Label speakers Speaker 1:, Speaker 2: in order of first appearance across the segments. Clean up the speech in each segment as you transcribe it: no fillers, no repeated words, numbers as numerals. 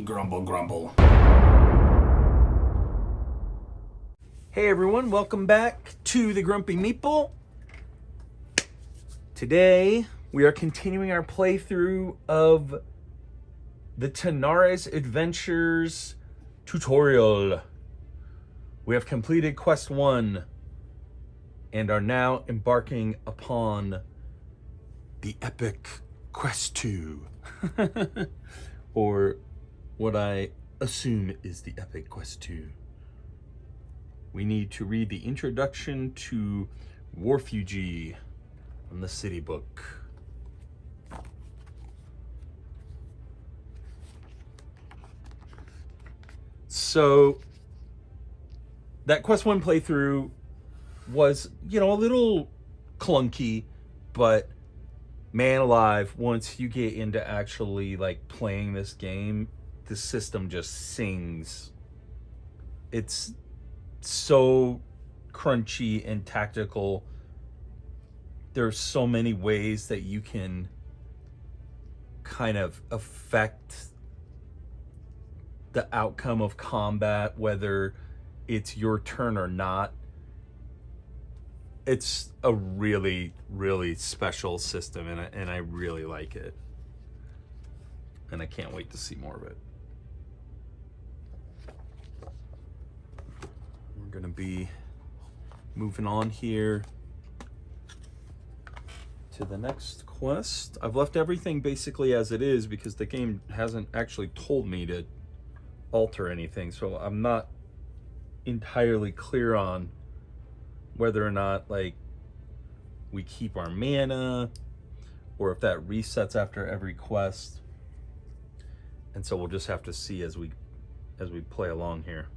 Speaker 1: Grumble, grumble. Hey everyone, welcome back to the Grumpy Meeple. Today, we are continuing our playthrough of the Tanares Adventures tutorial. We have completed Quest 1 and are now embarking upon the epic Quest 2. Or what I assume is the epic Quest 2. We need to read the introduction to Warfugee from the city book. So that Quest 1 playthrough was, a little clunky, but man alive, once you get into actually playing this game, the system just sings. It's so crunchy and tactical. There's so many ways that you can kind of affect the outcome of combat, whether it's your turn or not. It's a really, really special system, and I really like it. And I can't wait to see more of it. We're gonna be moving on here to the next quest. I've left everything basically as it is because the game hasn't actually told me to alter anything, so I'm not entirely clear on whether or not we keep our mana or if that resets after every quest. And so we'll just have to see as we play along here.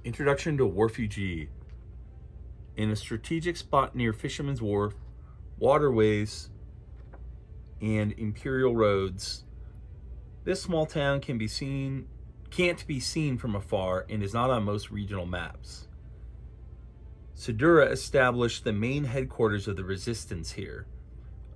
Speaker 1: Introduction to Warfugee. In a strategic spot near Fisherman's Wharf, waterways, and imperial roads, this small town can't be seen from afar and is not on most regional maps. Sidura established the main headquarters of the resistance here.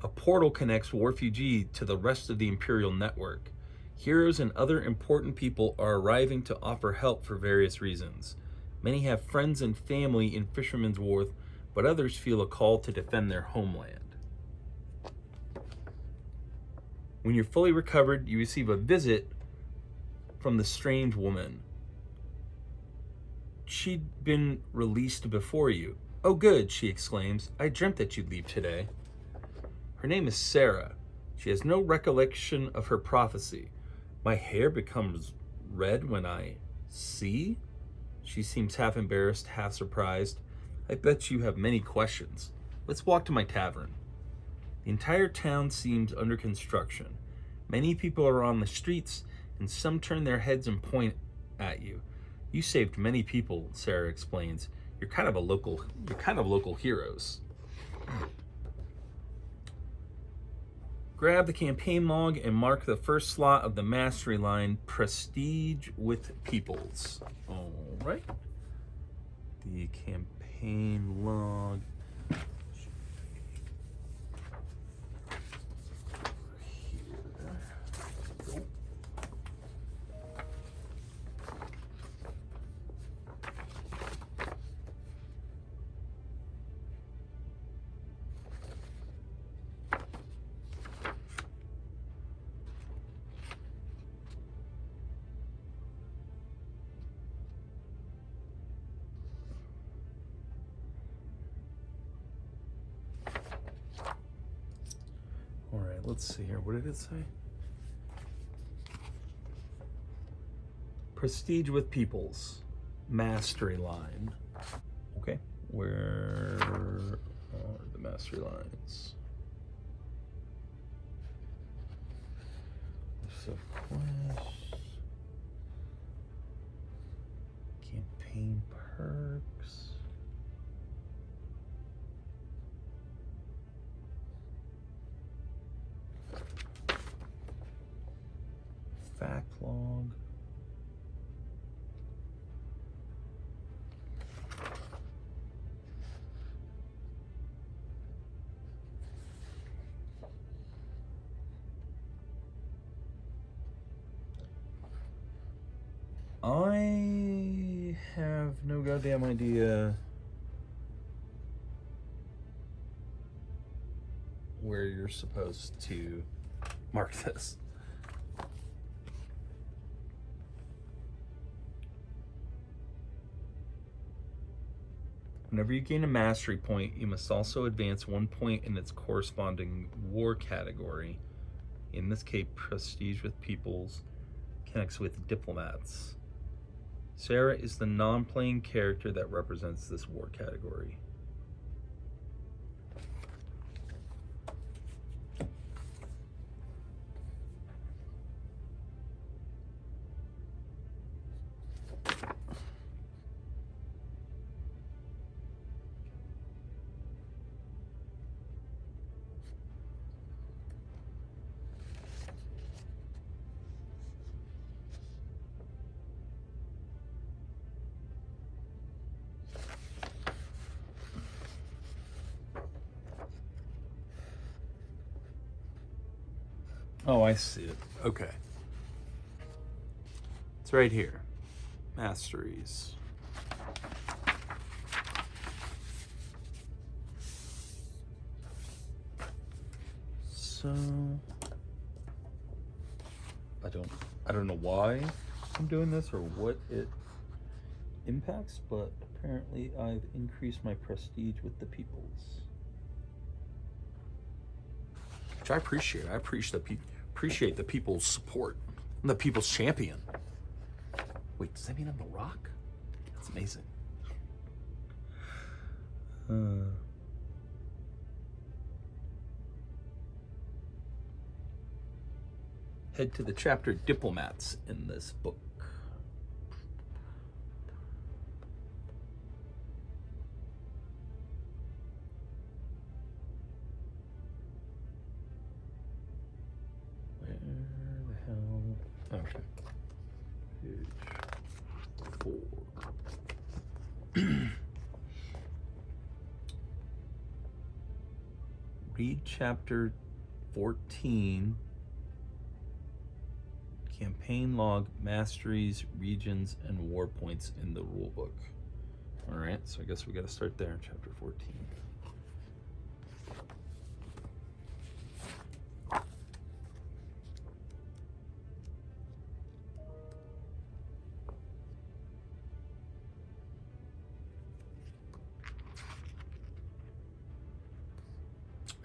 Speaker 1: A portal connects Warfugee to the rest of the imperial network. Heroes and other important people are arriving to offer help for various reasons. Many have friends and family in Fisherman's Wharf, but others feel a call to defend their homeland. When you're fully recovered, you receive a visit from the strange woman. She'd been released before you. "Oh good," she exclaims. "I dreamt that you'd leave today." Her name is Sarah. She has no recollection of her prophecy. "My hair becomes red when I see?" She seems half embarrassed, half surprised. "I bet you have many questions. Let's walk to my tavern." The entire town seems under construction. Many people are on the streets, and some turn their heads and point at you. "You saved many people," Sarah explains. You're kind of local heroes." Grab the campaign log and mark the first slot of the mastery line, Prestige with Peoples. All right. The campaign log. All right, let's see here. What did it say? Prestige with Peoples. Mastery line. Okay, where are the mastery lines? List of quests. Campaign perks. Fact log. I have no goddamn idea where you're supposed to mark this. Whenever you gain a mastery point, you must also advance 1 point in its corresponding war category. In this case, prestige with peoples connects with diplomats. Sarah is the non-playing character that represents this war category. Oh, I see it. Okay. It's right here. Masteries. So I don't know why I'm doing this or what it impacts, but apparently I've increased my prestige with the peoples. Which I appreciate. I appreciate the people's support. I'm the people's champion. Wait, does that mean I'm the Rock? That's amazing. Head to the chapter Diplomats in this book. Where the hell? Okay. Page 4. Read chapter 14. Campaign log, masteries, regions, and war points in the rulebook. All right, so I guess we got to start there in chapter 14.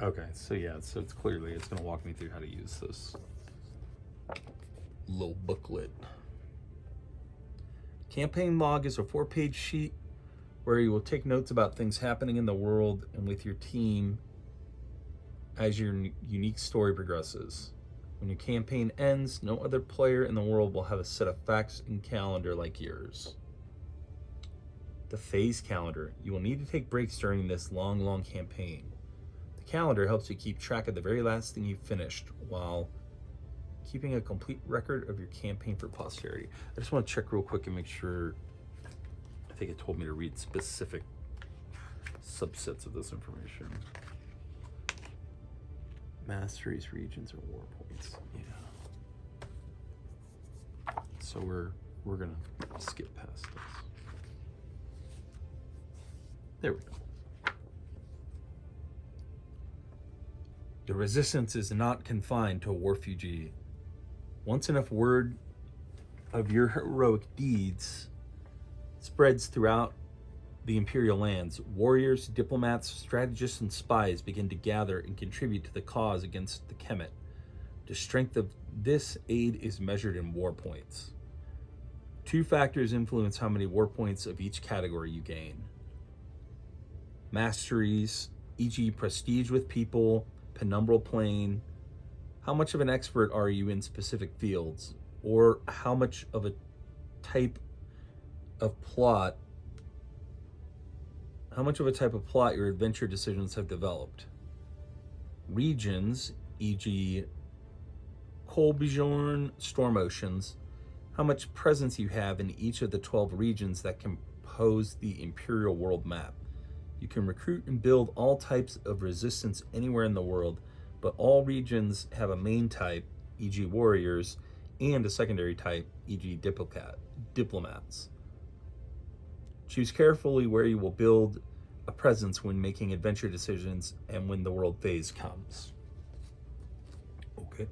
Speaker 1: Okay, so yeah, so it's going to walk me through how to use this little booklet. Campaign log is a 4-page sheet where you will take notes about things happening in the world and with your team as your unique story progresses. When your campaign ends, no other player in the world will have a set of facts and calendar like yours. The phase calendar. You will need to take breaks during this long campaign. The calendar helps you keep track of the very last thing you finished while keeping a complete record of your campaign for posterity. I just want to check real quick and make sure. I think it told me to read specific subsets of this information. Masteries, regions, or war points. Yeah. So we're gonna skip past this. There we go. The resistance is not confined to a Warfugee. Once enough word of your heroic deeds spreads throughout the Imperial lands, warriors, diplomats, strategists, and spies begin to gather and contribute to the cause against the Kemet. The strength of this aid is measured in war points. 2 factors influence how many war points of each category you gain. Masteries, e.g. prestige with people, penumbral plane. How much of an expert are you in specific fields? Or how much of a type of plot your adventure decisions have developed? Regions, e.g. Kolbjorn storm oceans. How much presence you have in each of the 12 regions that compose the Imperial world map. You can recruit and build all types of resistance anywhere in the world, but all regions have a main type, e.g. warriors, and a secondary type, e.g. diplomats. Choose carefully where you will build a presence when making adventure decisions and when the world phase comes. Okay.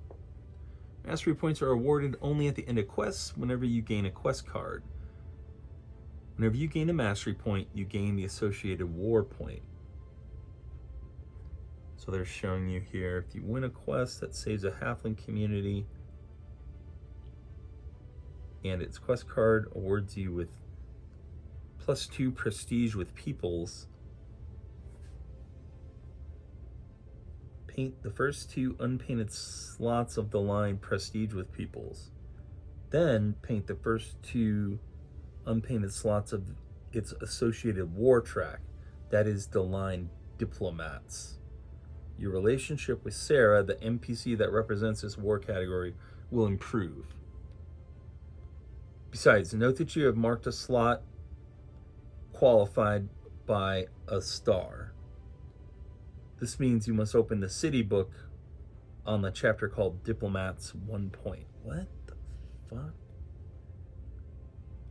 Speaker 1: Mastery points are awarded only at the end of quests whenever you gain a quest card. Whenever you gain a mastery point, you gain the associated war point. So they're showing you here, if you win a quest that saves a halfling community, and its quest card awards you with +2 prestige with peoples, paint the first 2 unpainted slots of the line prestige with peoples. Then paint the first 2 unpainted slots of its associated war track, that is the line diplomats. Your relationship with Sarah, the NPC that represents this war category, will improve. Besides, note that you have marked a slot qualified by a star. This means you must open the city book on the chapter called Diplomats 1 point. What the fuck?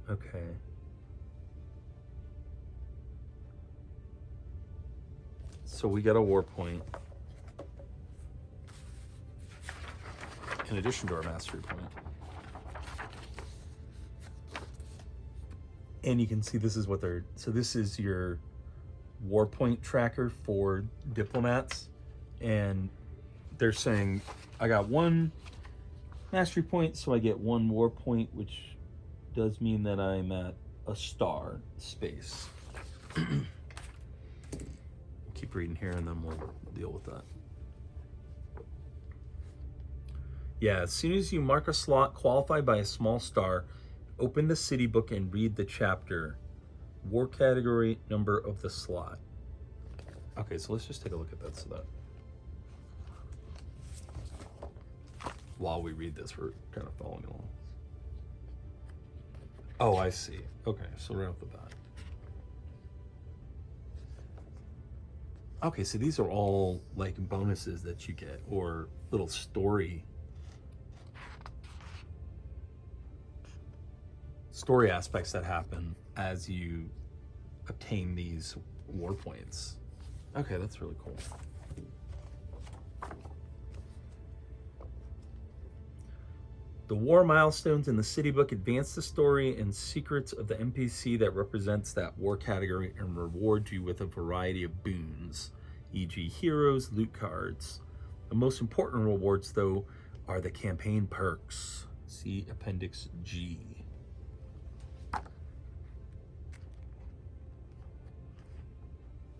Speaker 1: Okay. So we got a war point in addition to our mastery point. And you can see this is what so this is your war point tracker for diplomats. And they're saying, I got 1 mastery point, so I get 1 war point, which does mean that I'm at a star space. Keep reading here and then we'll deal with that. Yeah, as soon as you mark a slot qualified by a small star, open the city book and read the chapter, war category, number of the slot. Okay, so let's just take a look at that so that while we read this, we're kind of following along. Oh, I see. Okay, so right off the bat. Okay, so these are all like bonuses that you get, or little story aspects that happen as you obtain these war points. Okay, that's really cool. The war milestones in the city book advance the story and secrets of the NPC that represents that war category and reward you with a variety of boons, e.g. heroes, loot cards. The most important rewards, though, are the campaign perks. See Appendix G.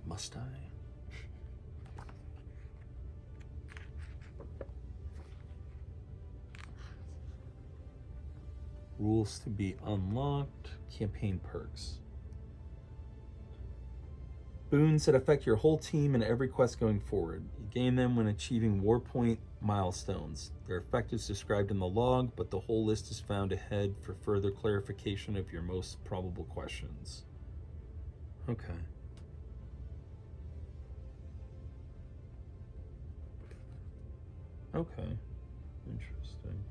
Speaker 1: Must I? Rules to be unlocked. Campaign perks. Boons that affect your whole team and every quest going forward. You gain them when achieving war point milestones. Their effect is described in the log, but the whole list is found ahead for further clarification of your most probable questions. Okay. Okay. Interesting.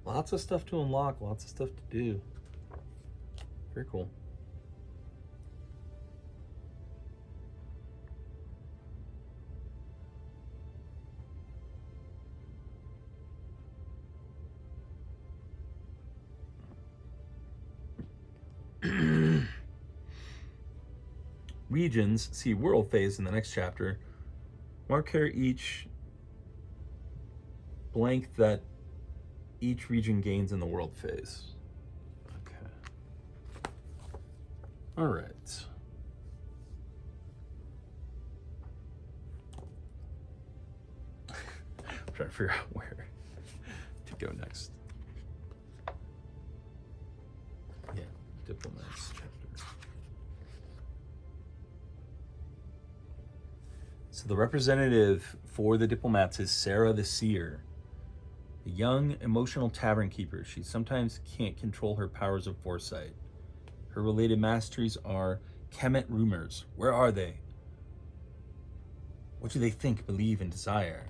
Speaker 1: Lots of stuff to unlock, lots of stuff to do. Very cool. Regions, see world phase in the next chapter. Mark here each blank that each region gains in the world phase. Okay. All right. I'm trying to figure out where to go next. Yeah, Diplomats chapter. So the representative for the Diplomats is Sarah the Seer, a young, emotional tavern keeper. She sometimes can't control her powers of foresight. Her related masteries are Kemet rumors. Where are they? What do they think, believe, and desire?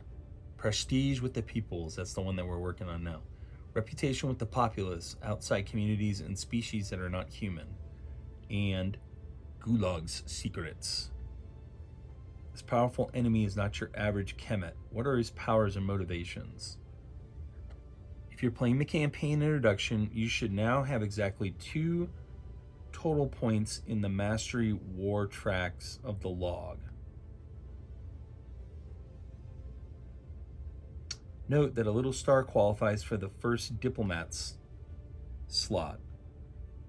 Speaker 1: Prestige with the peoples, that's the one that we're working on now. Reputation with the populace, outside communities, and species that are not human. And Gulag's secrets. This powerful enemy is not your average Kemet. What are his powers and motivations? If you're playing the campaign introduction, you should now have exactly 2 total points in the mastery war tracks of the log. Note that a little star qualifies for the first Diplomats slot.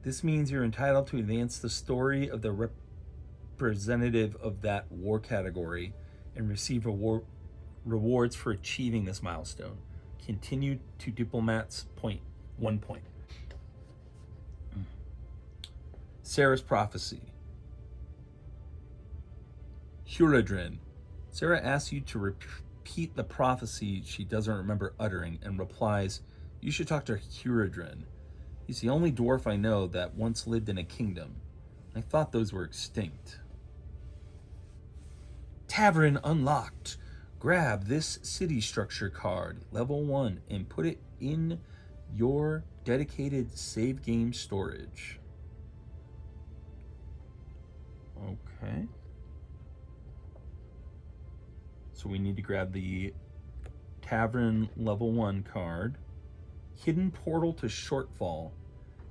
Speaker 1: This means you're entitled to advance the story of the representative of that war category and receive rewards for achieving this milestone. Continue to Diplomats, 1 point. Sarah's prophecy. Huradrin. Sarah asks you to repeat the prophecy she doesn't remember uttering and replies, "You should talk to Huradrin. He's the only dwarf I know that once lived in a kingdom. I thought those were extinct." Tavern unlocked. Grab this city structure card, level 1, and put it in your dedicated save game storage. Okay. So we need to grab the Tavern level 1 card. Hidden portal to Shortfall.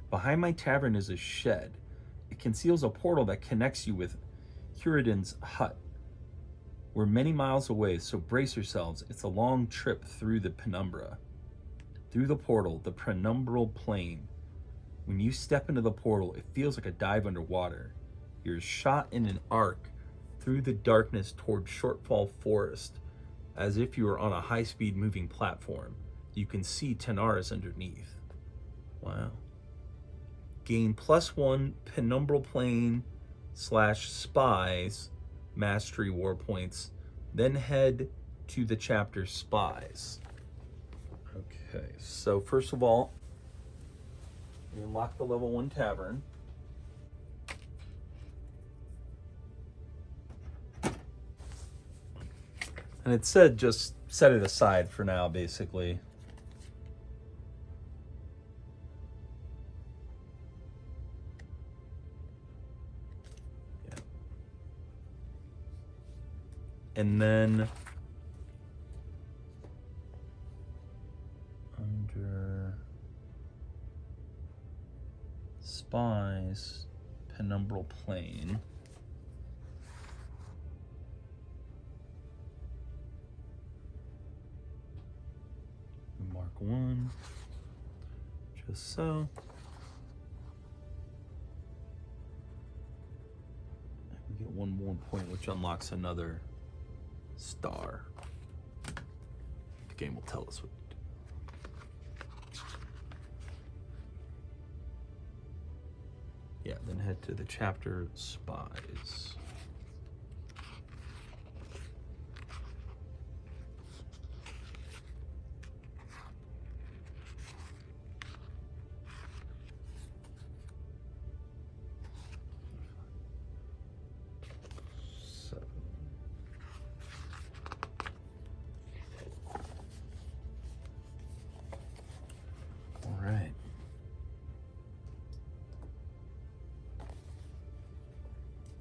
Speaker 1: Behind my tavern is a shed. It conceals a portal that connects you with Huradin's hut. We're many miles away, so brace yourselves. It's a long trip through the penumbra. Through the portal, the penumbral plane. When you step into the portal, it feels like a dive underwater. You're shot in an arc through the darkness toward Shortfall Forest, as if you were on a high-speed moving platform. You can see Tanares underneath. Wow. Gain +1 penumbral plane / spies mastery war points, then head to the chapter Spies. Okay, so first of all, we unlock the level 1 tavern. And it said just set it aside for now, basically. And then under Spies, Penumbral Plane. Mark 1, just so. And we get 1 more point, which unlocks another star. The game will tell us what to do. Yeah, then head to the chapter Spies.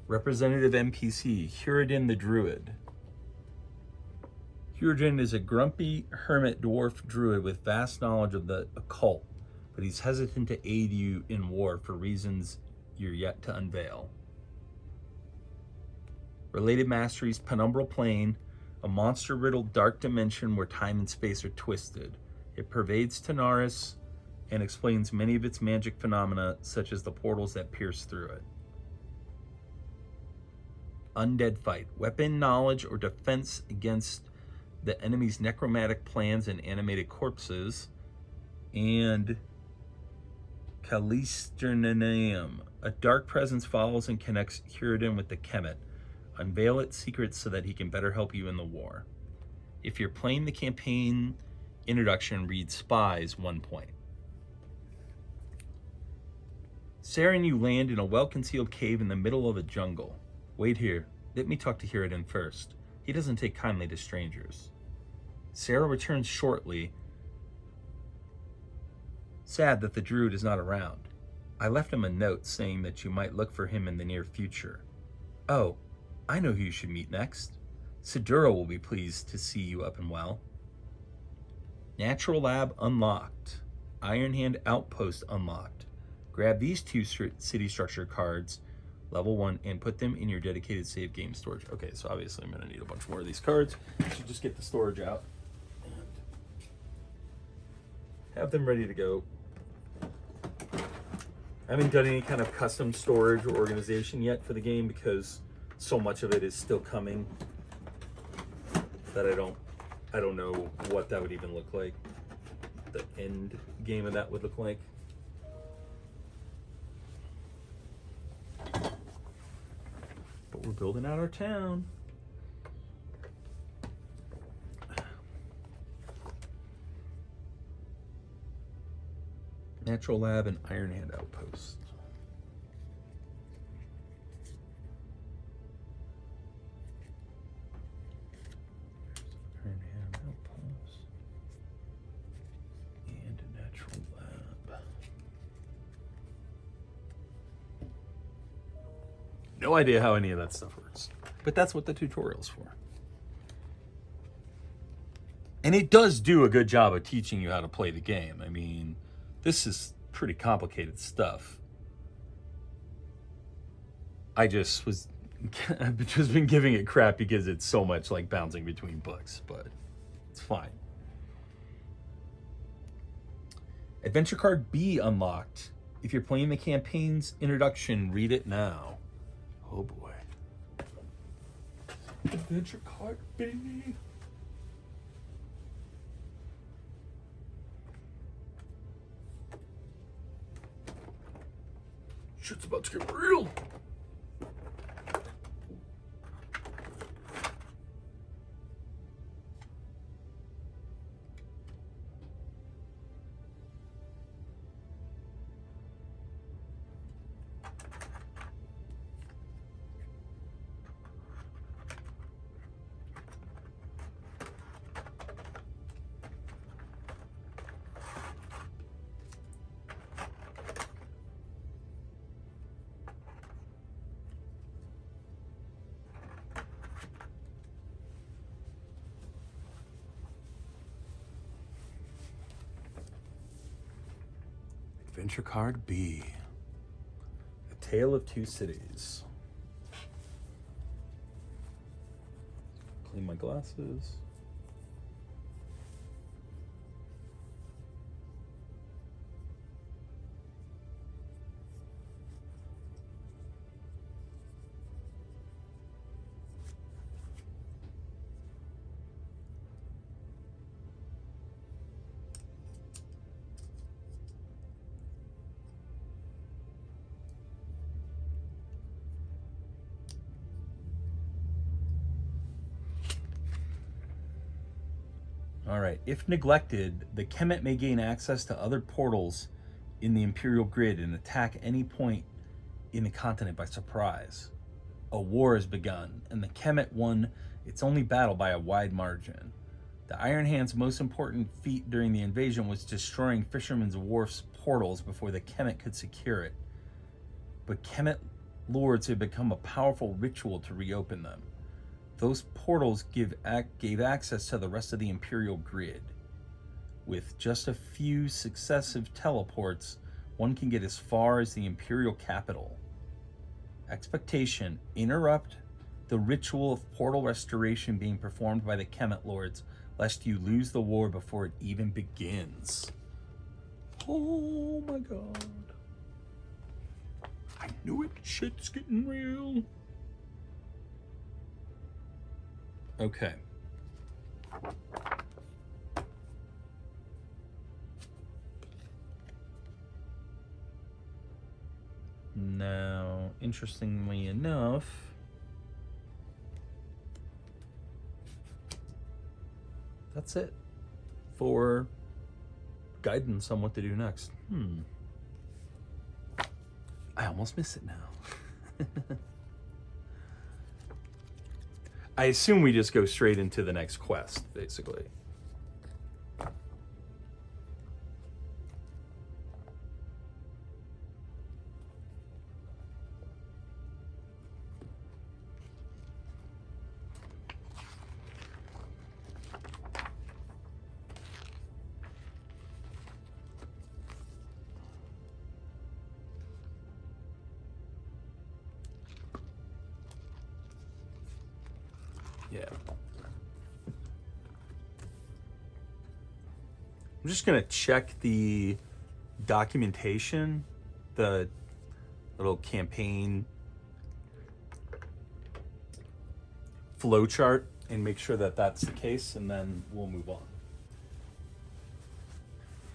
Speaker 1: Representative NPC, Huradin the Druid. Huradin is a grumpy hermit dwarf druid with vast knowledge of the occult, but he's hesitant to aid you in war for reasons you're yet to unveil. Related masteries, Penumbral Plane, a monster-riddled dark dimension where time and space are twisted. It pervades Tanares and explains many of its magic phenomena, such as the portals that pierce through it. Undead Fight, weapon knowledge or defense against the enemy's necromantic plans and animated corpses. And Calisternanium, a dark presence follows and connects Huradin with the Kemet. Unveil its secrets so that he can better help you in the war. If you're playing the campaign introduction, read Spies, 1 point. Sarah and you land in a well-concealed cave in the middle of a jungle. Wait here. Let me talk to Huradin first. He doesn't take kindly to strangers. Sarah returns shortly, sad that the druid is not around. I left him a note saying that you might look for him in the near future. Oh, I know who you should meet next. Sidura will be pleased to see you up and well. Natural Lab unlocked. Iron Hand Outpost unlocked. Grab these 2 city structure cards, level 1, and put them in your dedicated save game storage. Okay, so obviously I'm going to need a bunch more of these cards. I should just get the storage out and have them ready to go. I haven't done any kind of custom storage or organization yet for the game because so much of it is still coming that I don't know what that would even look like. The end game of that would look like. But we're building out our town. Natural Lab and Iron Hand Outpost. Iron Hand Outpost and Natural Lab. No idea how any of that stuff works, but that's what the tutorial's for. And it does do a good job of teaching you how to play the game. I mean, this is pretty complicated stuff. I've just been giving it crap because it's so much like bouncing between books, but it's fine. Adventure card B unlocked. If you're playing the campaign's introduction, read it now. Oh boy. Adventure card B. Shit's about to get real. Adventure card B. A Tale of Two Cities. Clean my glasses. All right. If neglected, the Kemet may gain access to other portals in the Imperial grid and attack any point in the continent by surprise. A war has begun, and the Kemet won its only battle by a wide margin. The Iron Hand's most important feat during the invasion was destroying Fisherman's Wharf's portals before the Kemet could secure it. But Kemet lords had become a powerful ritual to reopen them. Those portals gave access to the rest of the Imperial grid. With just a few successive teleports, one can get as far as the Imperial capital. Expectation: interrupt the ritual of portal restoration being performed by the Kemet lords, lest you lose the war before it even begins. Oh my god. I knew it. Shit's getting real. Okay. Now, interestingly enough, that's it for guidance on what to do next. I almost miss it now. I assume we just go straight into the next quest, basically. Yeah. I'm just going to check the documentation, the little campaign flow chart, and make sure that that's the case, and then we'll move on.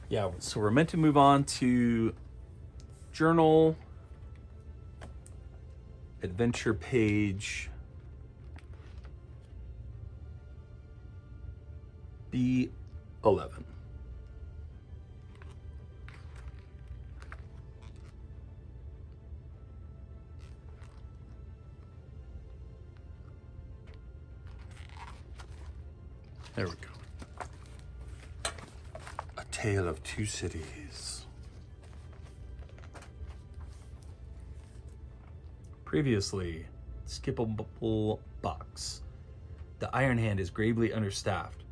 Speaker 1: Yeah, so we're meant to move on to journal, adventure page B11. There we go. A Tale of Two Cities. Previously, skippable box. The Iron Hand is gravely understaffed.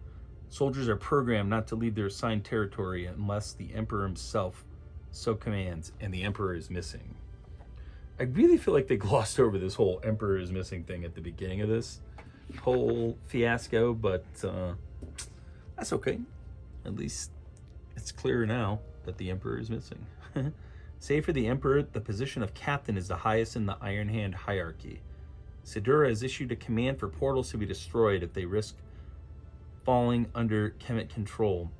Speaker 1: Soldiers are programmed not to leave their assigned territory unless the Emperor himself so commands, and the Emperor is missing. I really feel like they glossed over this whole Emperor is missing thing at the beginning of this whole fiasco, but that's okay. At least it's clearer now that the Emperor is missing. Save for the Emperor, the position of captain is the highest in the Iron Hand hierarchy. Sidura has issued a command for portals to be destroyed if they risk falling under Kemet control,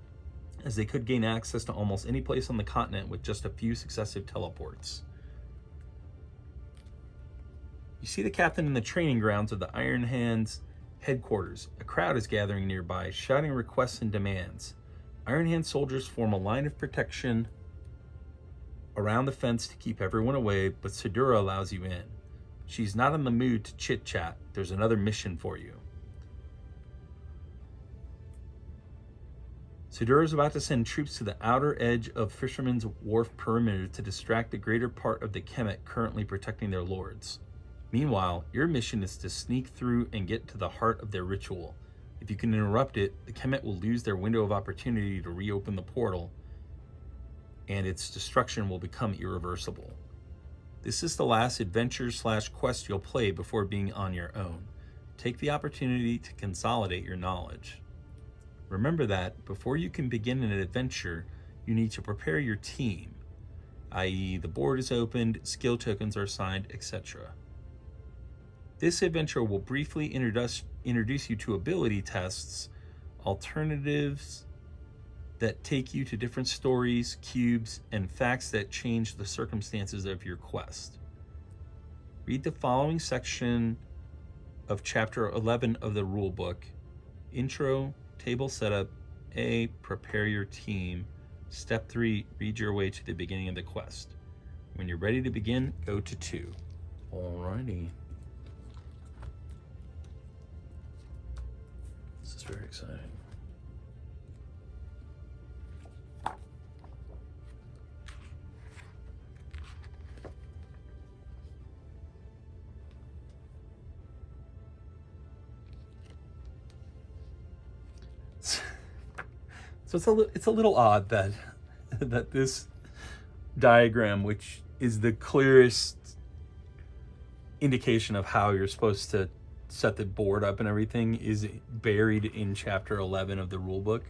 Speaker 1: as they could gain access to almost any place on the continent with just a few successive teleports. You see the captain in the training grounds of the Iron Hand's headquarters. A crowd is gathering nearby, shouting requests and demands. Iron Hand soldiers form a line of protection around the fence to keep everyone away, but Sidura allows you in. She's not in the mood to chit-chat. There's another mission for you. Sidura is about to send troops to the outer edge of Fisherman's Wharf perimeter to distract the greater part of the Kemet currently protecting their lords. Meanwhile, your mission is to sneak through and get to the heart of their ritual. If you can interrupt it, the Kemet will lose their window of opportunity to reopen the portal, and its destruction will become irreversible. This is the last adventure/quest you'll play before being on your own. Take the opportunity to consolidate your knowledge. Remember that before you can begin an adventure, you need to prepare your team, i.e. the board is opened, skill tokens are assigned, etc. This adventure will briefly introduce you to ability tests, alternatives that take you to different stories, cubes, and facts that change the circumstances of your quest. Read the following section of Chapter 11 of the rulebook. Intro, table setup. A, prepare your team. Step 3, read your way to the beginning of the quest. When you're ready to begin, go to 2. Alrighty. This is very exciting. So it's a little odd that that this diagram, which is the clearest indication of how you're supposed to set the board up and everything, is buried in Chapter 11 of the rulebook.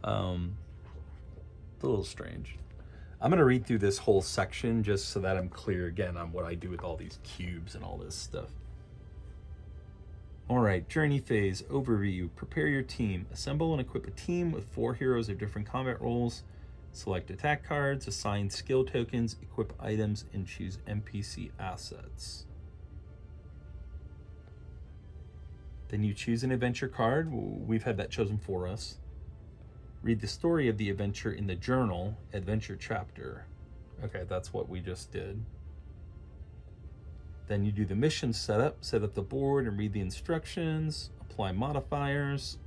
Speaker 1: It's a little strange. I'm going to read through this whole section just so that I'm clear again on what I do with all these cubes and all this stuff. All right, journey phase, overview, prepare your team. Assemble and equip a team with 4 heroes of different combat roles. Select attack cards, assign skill tokens, equip items, and choose NPC assets. Then you choose an adventure card. We've had that chosen for us. Read the story of the adventure in the journal, adventure chapter. Okay, that's what we just did. Then you do the mission setup, set up the board and read the instructions, apply modifiers.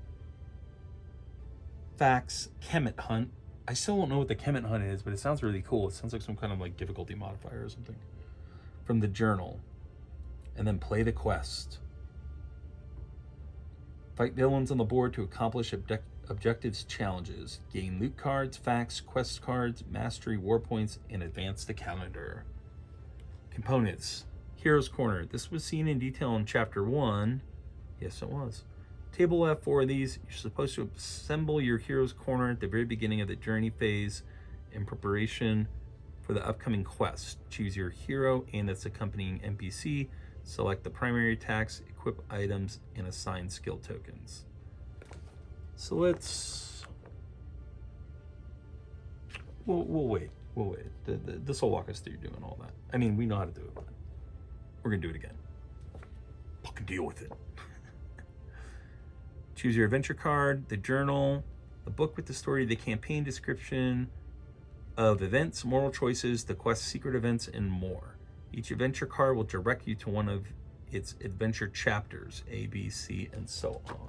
Speaker 1: Facts, Kemet hunt. I still don't know what the Kemet hunt is, but it sounds really cool. It sounds like some kind of like difficulty modifier or something. From the journal. And then play the quest. Fight villains on the board to accomplish objectives challenges. Gain loot cards, facts, quest cards, mastery, war points, and advance the calendar. Components. Hero's Corner. This was seen in detail in Chapter 1 Yes, it was. Table will have 4 of these. You're supposed to assemble your hero's corner at the very beginning of the journey phase in preparation for the upcoming quest. Choose your hero and its accompanying NPC. Select the primary attacks, equip items, and assign skill tokens. So let's... We'll wait. We'll wait. This will walk us through doing all that. I mean, we know how to do it, but we're going to do it again. Fucking deal with it. Choose your adventure card, the journal, the book with the story, the campaign description of events, moral choices, the quest secret events, and more. Each adventure card will direct you to one of its adventure chapters, A, B, C, and so on.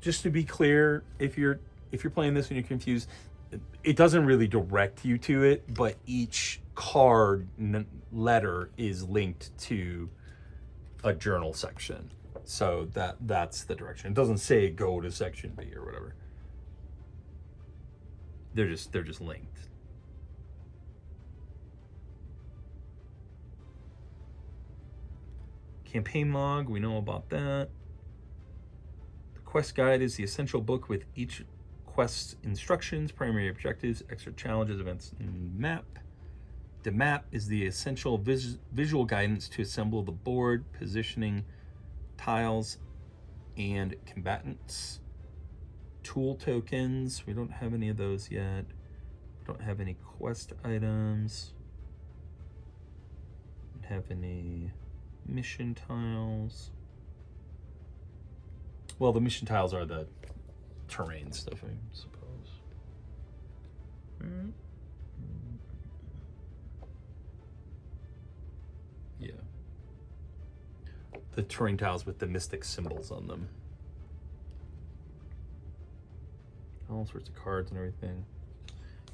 Speaker 1: Just to be clear, if you're playing this and you're confused, it doesn't really direct you to it, but each card letter is linked to a journal section. So that's the direction. It doesn't say go to section B or whatever. They're just linked. Campaign log, we know about that. The quest guide is the essential book with each quest instructions, primary objectives, extra challenges, events, and map. The map is the essential visual guidance to assemble the board, positioning, tiles, and combatants. Tool tokens, we don't have any of those yet. We don't have any quest items. We don't have any mission tiles. Well, the mission tiles are the terrain stuff, I suppose. Yeah. The terrain tiles with the mystic symbols on them. All sorts of cards and everything.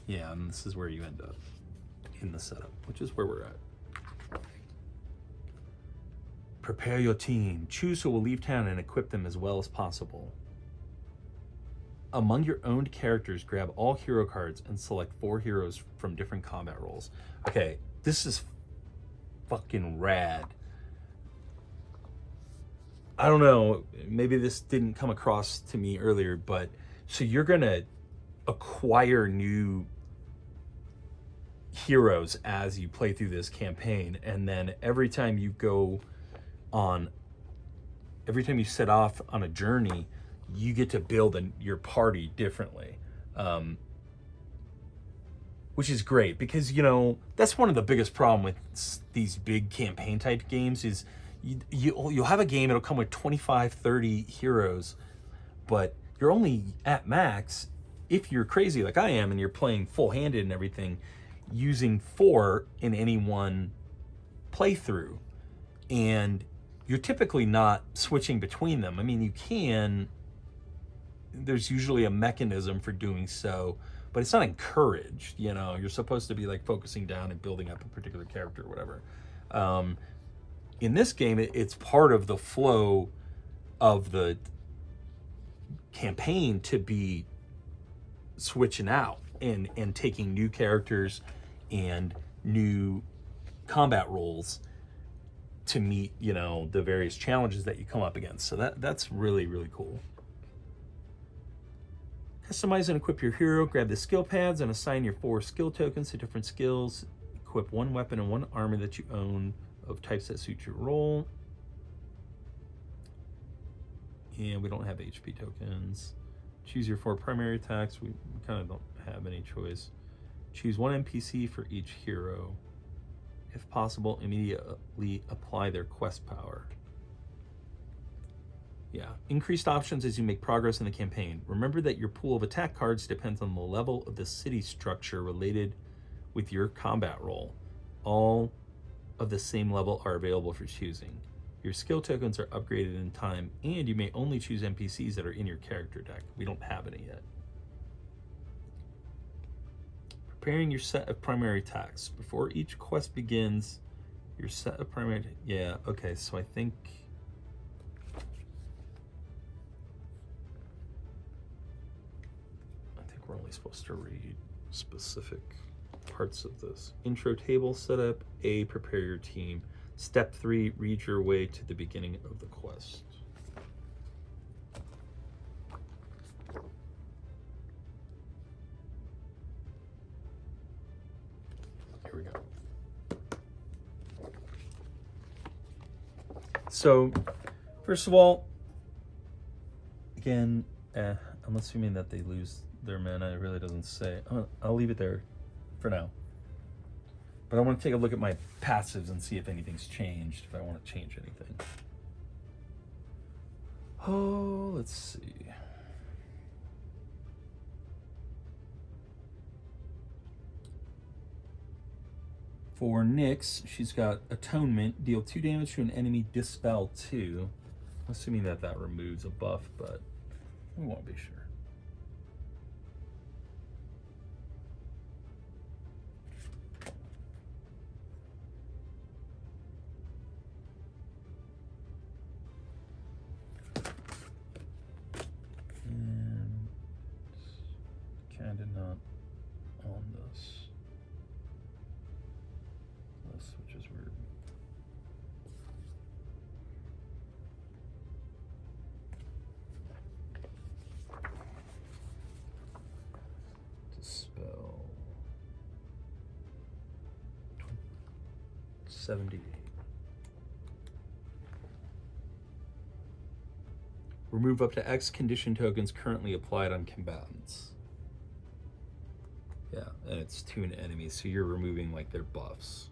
Speaker 1: Yeah, and this is where you end up in the setup, which is where we're at. Prepare your team. Choose who will leave town and equip them as well as possible. Among your owned characters, grab all hero cards and select 4 heroes from different combat roles. Okay, this is fucking rad. I don't know, maybe this didn't come across to me earlier, but so you're gonna acquire new heroes as you play through this campaign, and then every time you set off on a journey, you get to build your party differently, which is great because, you know, that's one of the biggest problem with these big campaign type games is you'll have a game, it'll come with 25, 30 heroes, but you're only at max, if you're crazy like I am and you're playing full-handed and everything, using 4 in any one playthrough. And you're typically not switching between them. I mean, you can, there's usually a mechanism for doing so, but it's not encouraged, you know. You're supposed to be like focusing down and building up a particular character or whatever. In this game, it's part of the flow of the campaign to be switching out and taking new characters and new combat roles to meet, you know, the various challenges that you come up against. So that's really, really cool. Customize and equip your hero. Grab the skill pads and assign your 4 skill tokens to different skills. Equip 1 weapon and 1 armor that you own of types that suit your role. And we don't have HP tokens. Choose your 4 primary attacks. We kind of don't have any choice. Choose 1 NPC for each hero. If possible, immediately apply their quest power. Yeah, increased options as you make progress in the campaign. Remember that your pool of attack cards depends on the level of the city structure related with your combat role. All of the same level are available for choosing. Your skill tokens are upgraded in time, and you may only choose NPCs that are in your character deck. We don't have any yet. Preparing your set of primary attacks. Before each quest begins, your set of primary... Yeah, okay, so I think we're only supposed to read specific parts of this. Intro table setup. A, prepare your team. Step 3, read your way to the beginning of the quest. Here we go. So, first of all, again, I'm assuming that they lose their mana. It really doesn't say. I'll leave it there for now. But I want to take a look at my passives and see if anything's changed, if I want to change anything. Oh, let's see. For Nyx, she's got Atonement, deal 2 damage to an enemy, dispel 2. I'm assuming that that removes a buff, but we won't be sure. And kind of not on this. Which is weird. Dispel 78. Remove up to X condition tokens currently applied on combatants. Yeah, and it's to an enemy, so you're removing like their buffs.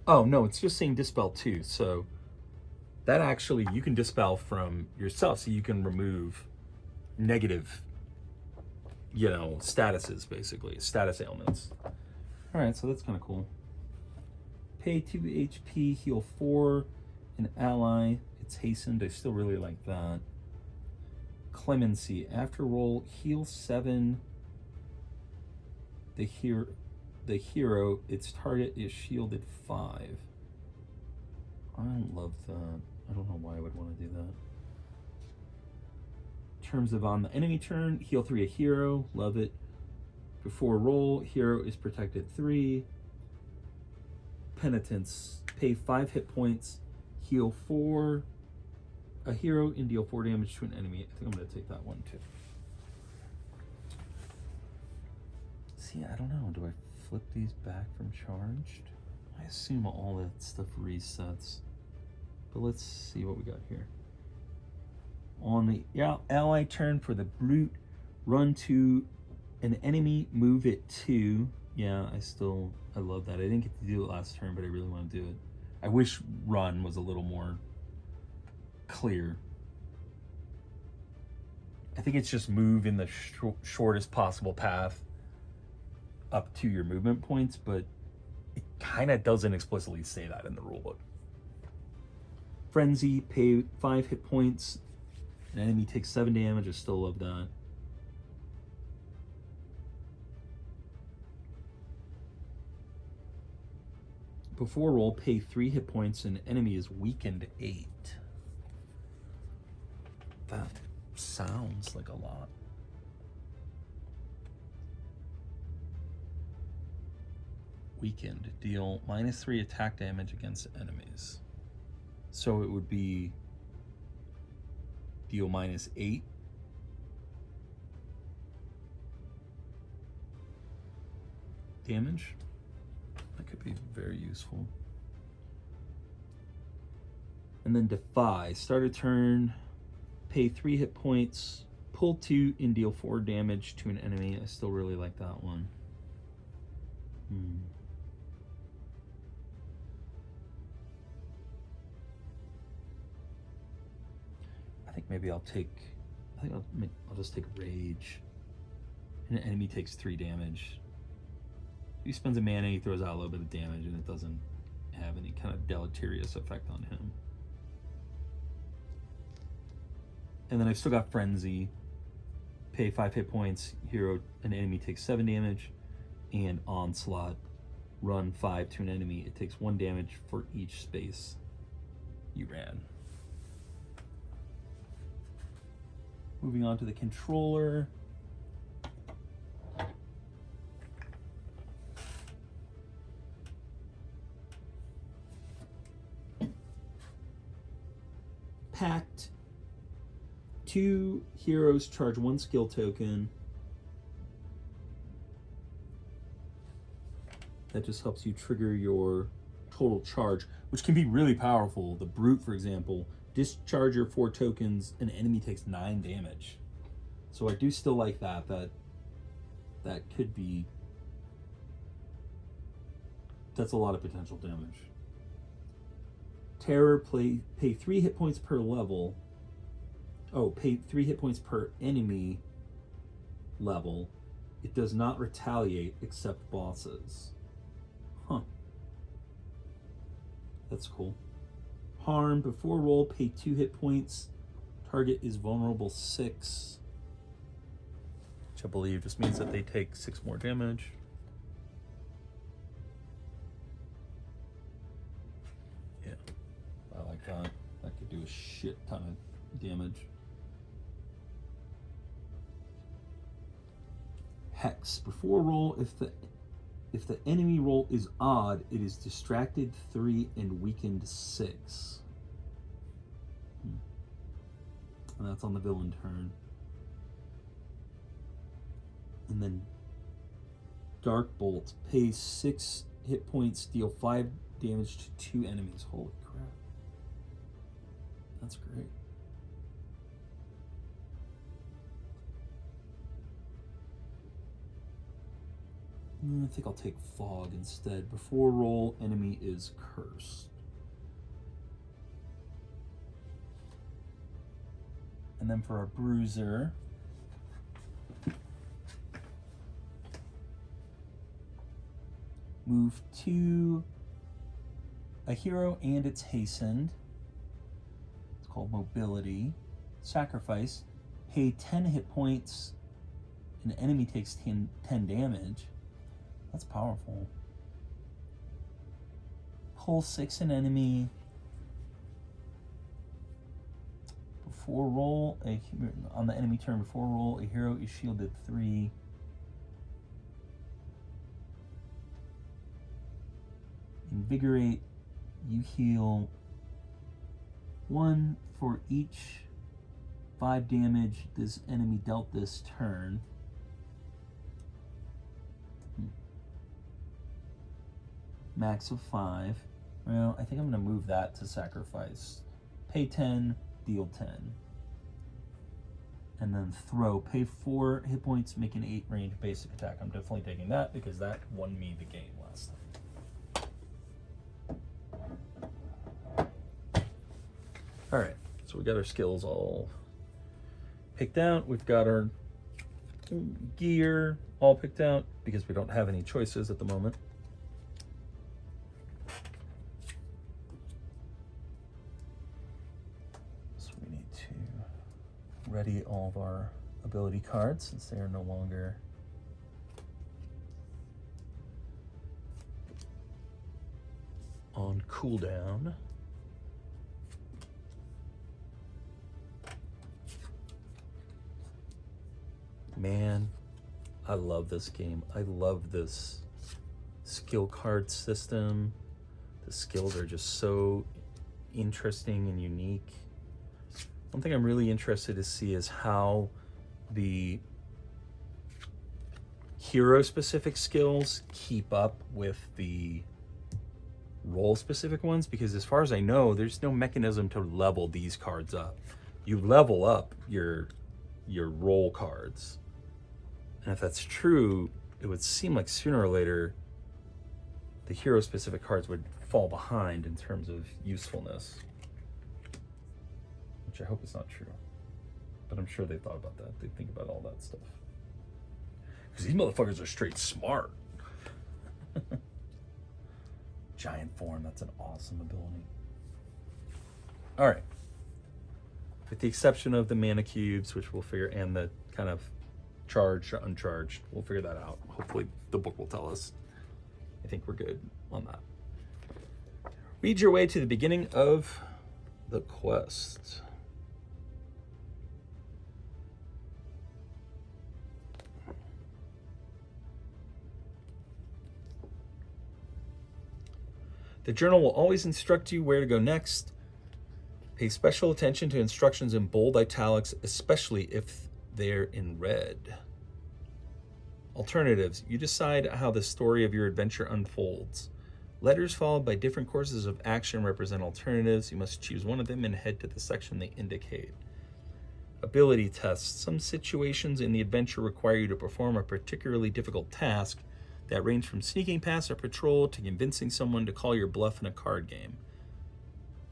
Speaker 1: Oh, no, it's just saying dispel 2. So that actually, you can dispel from yourself. So you can remove negative, you know, statuses, basically. Status ailments. All right, so that's kind of cool. Pay 2 HP, heal 4. An ally, it's hastened. I still really like that. Clemency. After roll, heal 7. The hero, its target is shielded 5. I love that. I don't know why I would want to do that. In terms of on the enemy turn, heal 3 a hero. Love it. Before roll, hero is protected 3. Penitence. Pay 5 hit points. Heal 4 a hero and deal 4 damage to an enemy. I think I'm going to take that one too. See, I don't know. Do I flip these back from charged? I assume all that stuff resets. But let's see what we got here. On the ally turn for the brute, run to an enemy, move it 2. Yeah, I love that. I didn't get to do it last turn, but I really want to do it. I wish run was a little more clear. I think it's just move in the shortest possible path up to your movement points, but it kind of doesn't explicitly say that in the rulebook. Frenzy, pay 5 hit points. An enemy takes 7 damage. I still love that. Before roll, pay 3 hit points. An enemy is weakened 8. That sounds like a lot. Weakened, deal -3 attack damage against enemies. So it would be deal -8. Damage. That could be very useful. And then defy. Start a turn, pay 3 hit points, pull 2 and deal 4 damage to an enemy. I still really like that one. I think maybe I'll just take rage. And an enemy takes 3 damage. He spends a mana, he throws out a little bit of damage, and it doesn't have any kind of deleterious effect on him. And then I've still got Frenzy. Pay 5 hit points. Hero, an enemy takes 7 damage. And Onslaught. Run 5 to an enemy. It takes 1 damage for each space you ran. Moving on to the controller. Pact. 2 heroes charge 1 skill token. That just helps you trigger your total charge, which can be really powerful. The Brute, for example, discharge your 4 tokens, an enemy takes 9 damage. So I do still like that. That could be... That's a lot of potential damage. Terror, pay 3 hit points per level. Oh, pay 3 hit points per enemy level. It does not retaliate except bosses. Huh. That's cool. Harm, before roll, pay 2 hit points. Target is vulnerable 6. Which I believe just means that they take 6 more damage. Yeah, I like that. That could do a shit ton of damage. Hex, before roll, if the enemy roll is odd, it is distracted 3 and weakened 6. And that's on the villain turn. And then Dark Bolt, pay 6 hit points, deal 5 damage to 2 enemies. Holy crap. That's great. I think I'll take Fog instead. Before roll, enemy is cursed. And then for our Bruiser, move to a hero and it's hastened. It's called Mobility. Sacrifice. Pay 10 hit points. An enemy takes 10 damage. That's powerful. Pull 6 an enemy. Before roll, on the enemy turn before roll, a hero is shielded 3. Invigorate, you heal 1 for each 5 damage this enemy dealt this turn. Max of 5. Well, I think I'm going to move that to sacrifice. Pay 10, deal 10. And then throw. Pay 4 hit points, make an 8 range basic attack. I'm definitely taking that because that won me the game last time. Alright, so we got our skills all picked out. We've got our gear all picked out because we don't have any choices at the moment. Ready all of our ability cards since they are no longer on cooldown. Man, I love this game. I love this skill card system. The skills are just so interesting and unique. One thing I'm really interested to see is how the hero-specific skills keep up with the role-specific ones, because as far as I know, there's no mechanism to level these cards up. You level up your role cards. And if that's true, it would seem like sooner or later the hero-specific cards would fall behind in terms of usefulness. Which I hope is not true, but I'm sure they thought about that. They think about all that stuff. Because these motherfuckers are straight smart. Giant form, that's an awesome ability. All right. with the exception of the mana cubes, which we'll figure, and the kind of charged or uncharged. We'll figure that out. Hopefully the book will tell us. I think we're good on that. Read your way to the beginning of the quest. The journal will always instruct you where to go next. Pay special attention to instructions in bold italics, especially if they're in red. Alternatives. You decide how the story of your adventure unfolds. Letters followed by different courses of action represent alternatives. You must choose one of them and head to the section they indicate. Ability tests. Some situations in the adventure require you to perform a particularly difficult task that range from sneaking past a patrol to convincing someone to call your bluff in a card game.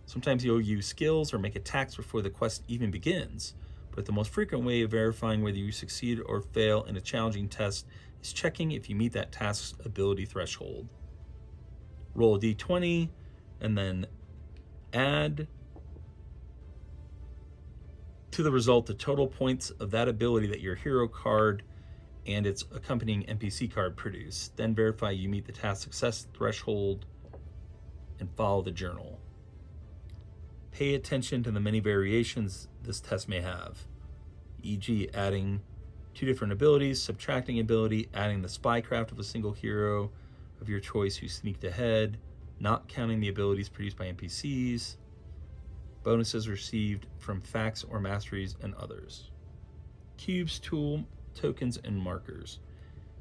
Speaker 1: Sometimes you'll use skills or make attacks before the quest even begins, but the most frequent way of verifying whether you succeed or fail in a challenging test is checking if you meet that task's ability threshold. Roll a d20 and then add to the result the total points of that ability that your hero card and its accompanying NPC card produce. Then verify you meet the task success threshold and follow the journal. Pay attention to the many variations this test may have, e.g. adding 2 different abilities, subtracting ability, adding the spycraft of a single hero of your choice who sneaked ahead, not counting the abilities produced by NPCs, bonuses received from facts or masteries, and others. Cubes, tool tokens, and markers.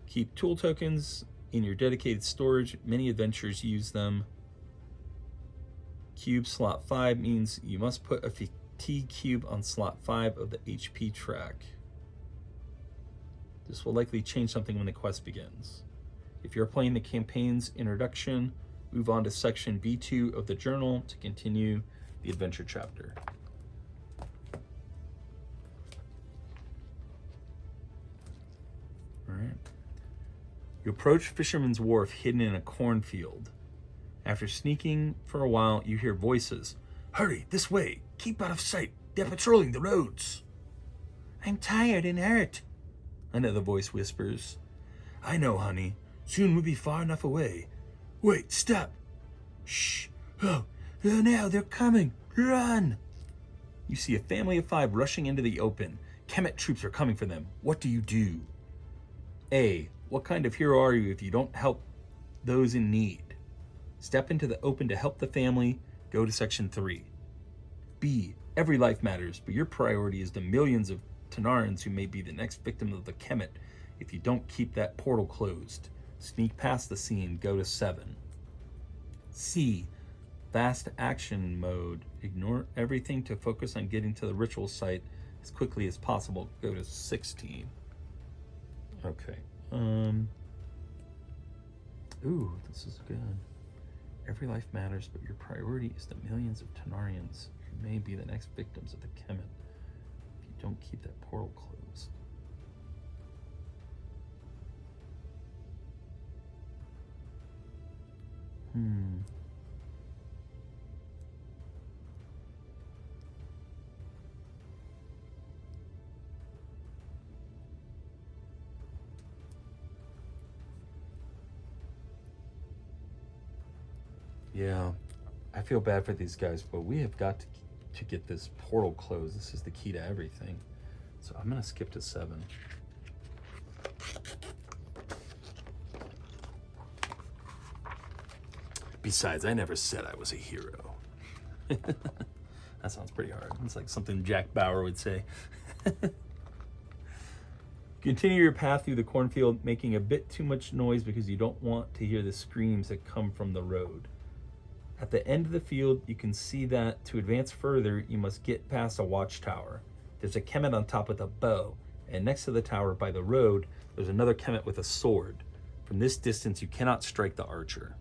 Speaker 1: Keep tool tokens in your dedicated storage. Many adventures use them. Cube slot 5 means you must put a fatigue cube on slot 5 of the HP track. This will likely change something when the quest begins. If you're playing the campaign's introduction, move on to section B2 of the journal to continue the adventure chapter. All right. You approach Fisherman's Wharf hidden in a cornfield. After sneaking for a while, you hear voices. Hurry, this way. Keep out of sight. They're patrolling the roads. I'm tired and hurt, another voice whispers. I know, honey. Soon we'll be far enough away. Wait, stop. Shh. Oh, now they're coming. Run. You see a family of 5 rushing into the open. Kemet troops are coming for them. What do you do? A. What kind of hero are you if you don't help those in need? Step into the open to help the family. Go to section 3. B. Every life matters, but your priority is the millions of Tanarans who may be the next victim of the Kemet if you don't keep that portal closed. Sneak past the scene. Go to 7. C. Fast action mode. Ignore everything to focus on getting to the ritual site as quickly as possible. Go to 16. Okay. Ooh, this is good. Every life matters, but your priority is the millions of Tanarians who may be the next victims of the Kemet if you don't keep that portal closed. Yeah, I feel bad for these guys, but we have got to get this portal closed. This is the key to everything. So I'm going to skip to 7. Besides, I never said I was a hero. That sounds pretty hard. It's like something Jack Bauer would say. Continue your path through the cornfield, making a bit too much noise because you don't want to hear the screams that come from the road. At the end of the field, you can see that to advance further, you must get past a watchtower. There's a Kemet on top with a bow, and next to the tower by the road, there's another Kemet with a sword. From this distance, you cannot strike the archer.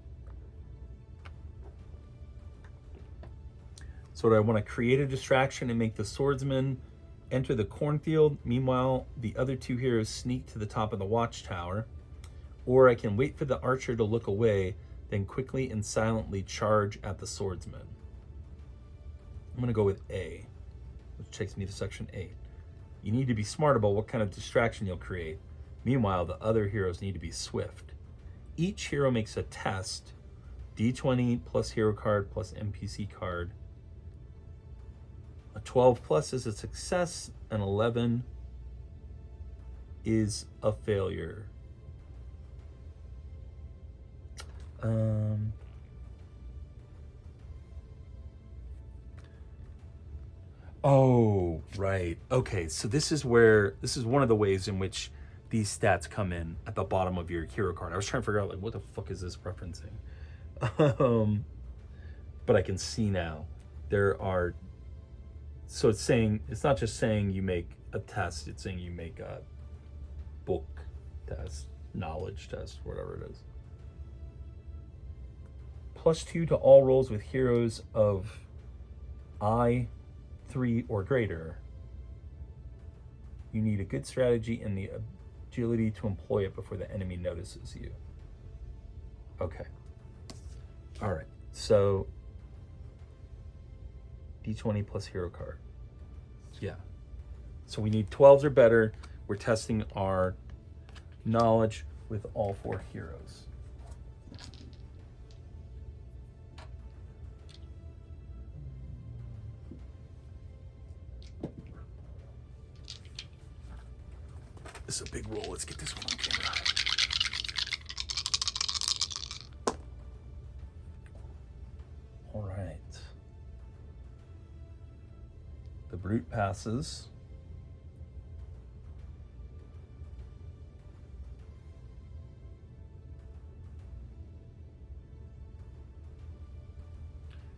Speaker 1: So do I want to create a distraction and make the swordsman enter the cornfield? Meanwhile, the other 2 heroes sneak to the top of the watchtower. Or I can wait for the archer to look away, then quickly and silently charge at the swordsman. I'm going to go with A. which takes me to section 8. You need to be smart about what kind of distraction you'll create. Meanwhile, the other heroes need to be swift. Each hero makes a test, D20 plus hero card plus NPC card. A 12 plus is a success, an 11 is a failure. Oh, right. Okay, so this is one of the ways in which these stats come in at the bottom of your hero card. I was trying to figure out, like, what the fuck is this referencing? But I can see now. So it's saying, it's not just saying you make a test, it's saying you make a book test, knowledge test, whatever it is. +2 to all rolls with heroes of I3 or greater. You need a good strategy and the agility to employ it before the enemy notices you. Okay. All right. So D20 plus hero card. Yeah. So we need 12s or better. We're testing our knowledge with all 4 heroes. This is a big roll. Let's get this one on camera. All right. The brute passes.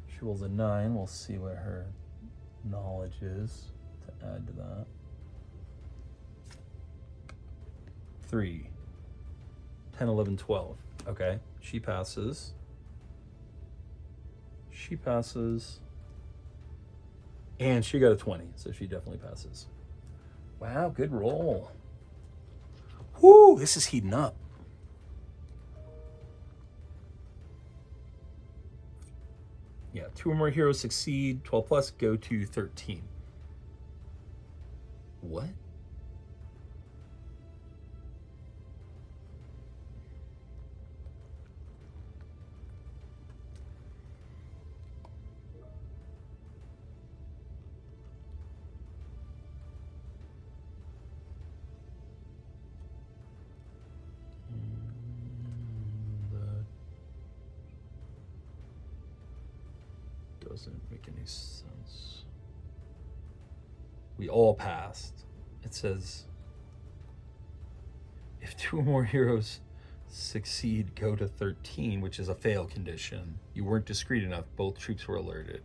Speaker 1: She rolls a 9. We'll see what her knowledge is to add to that. 3, 10, 11, 12. Okay, she passes. She passes. And she got a 20, so she definitely passes. Wow, good roll. Whoo, this is heating up. Yeah, 2 or more heroes succeed. 12 plus, go to 13. What? Doesn't make any sense. We all passed. It says, if 2 or more heroes succeed, go to 13, which is a fail condition. You weren't discreet enough. Both troops were alerted.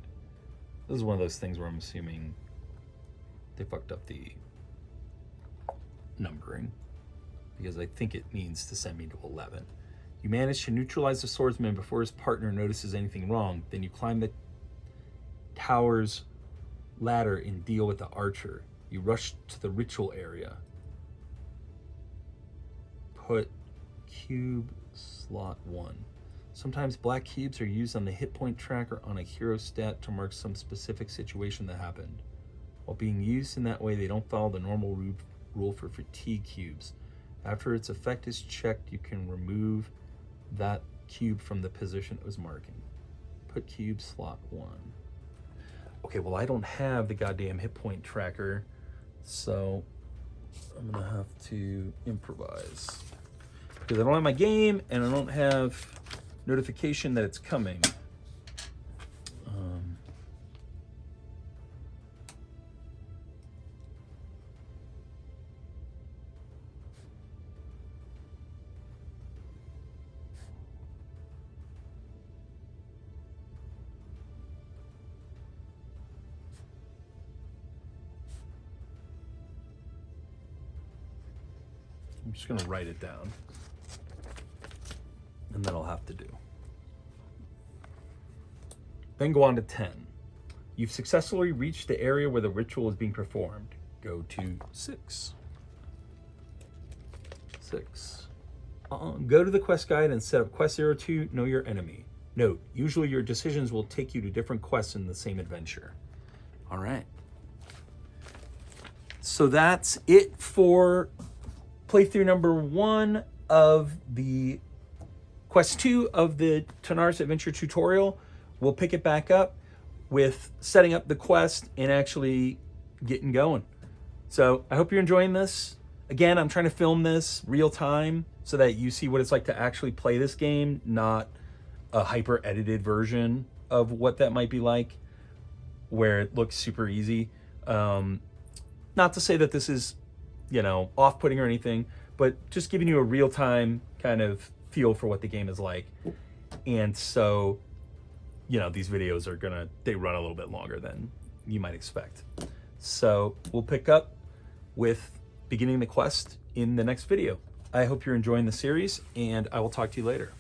Speaker 1: This is one of those things where I'm assuming they fucked up the numbering, because I think it means to send me to 11. You manage to neutralize the swordsman before his partner notices anything wrong. Then you climb the tower's ladder and deal with the archer. You rush to the ritual area. Put cube slot 1. Sometimes black cubes are used on the hit point tracker on a hero stat to mark some specific situation that happened. While being used in that way, they don't follow the normal rule for fatigue cubes. After its effect is checked, you can remove that cube from the position it was marking. Put cube slot 1. Okay, well, I don't have the goddamn hit point tracker, so I'm gonna have to improvise. Because I don't have my game, and I don't have notification that it's coming. I'm just gonna write it down, and then I'll have to do. Then go on to 10. You've successfully reached the area where the ritual is being performed. Go to 6. 6. Go to the quest guide and set up quest 02, know your enemy. Note, usually your decisions will take you to different quests in the same adventure. All right. so that's it for playthrough number 1 of the Quest 2 of the Tanares Adventure tutorial. We'll pick it back up with setting up the quest and actually getting going. So I hope you're enjoying this. Again, I'm trying to film this real time so that you see what it's like to actually play this game, not a hyper edited version of what that might be like, where it looks super easy. Not to say that this is, off-putting or anything, but just giving you a real-time kind of feel for what the game is like. And so, these videos they run a little bit longer than you might expect. So we'll pick up with beginning the quest in the next video. I hope you're enjoying the series, and I will talk to you later.